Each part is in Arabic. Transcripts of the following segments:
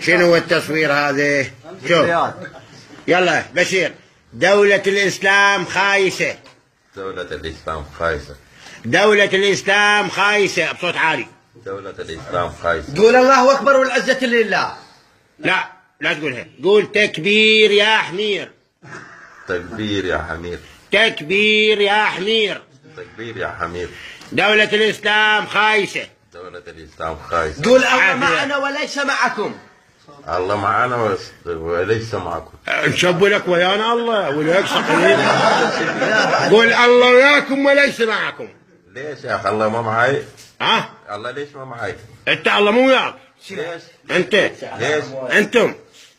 شنو التصوير هذا؟ شوف يلا بشير. دولة الإسلام خايسة. دولة الإسلام خايسة. دولة الإسلام خايسة بصوت عالي. دولة الإسلام خايسة. قول الله أكبر والعزة لله. لا تقولها، قول تكبير يا حمير. تكبير يا حمير. تكبير يا حمير. تكبير يا حمير. دولة الإسلام خايسة. دولة الإسلام خايسة. قول الله معنا وليس معكم. الله معنا وليس معكم. نشب لك ويانا الله وليك صحيح. قول الله وياكم وليس معكم. ليش يا أخي الله ما معي؟ ها؟ الله ليش ما معي؟ انت الله مو وياك. ليش؟ انت. ليش؟ انتم.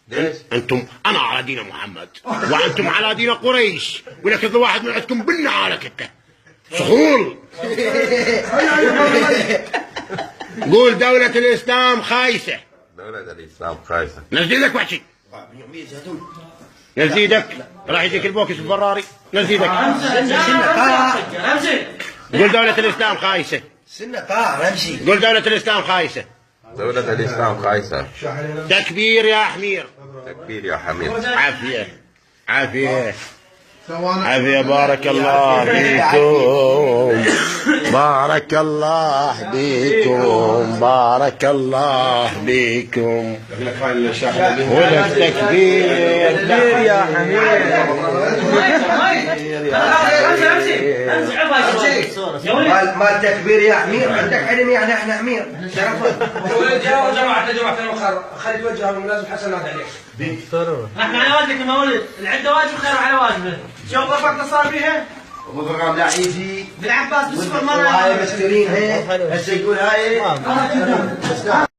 ليش؟ انتم انا على دين محمد وانتم على دين قريش، ولكن كل واحد من عندكم بالنعالة كته صخول. قول دولة الإسلام خايسة. دولة الإسلام خايسة. نزل ايدك وحشي. نزل ايدك راح يجيك البوكس الفراري. نزل ايدك. قول دولة الإسلام خايسة. سنة طاهر امشي. قول دولة الإسلام خايسة. دولة الإسلام خايسة. تكبير يا حمير. تكبير يا حمير. عافية عافية عافية. بارك الله بكم. بارك الله بكم. بارك الله بكم. ولا التكبير. تكبير يا حمير. ما التكبير يا حمير، عندك علم يعني احنا حمير. يا جماعة خلي توجهوا لازم حسن هذا عليك. احنا على واجبك يا مولد، العده واجب خير على واجبه. شوف رفقت صار فيها؟ ابو فرقان لا يجي بالعباس بالسوبر ماركت. هاي مشترين هي هسه يقول هاي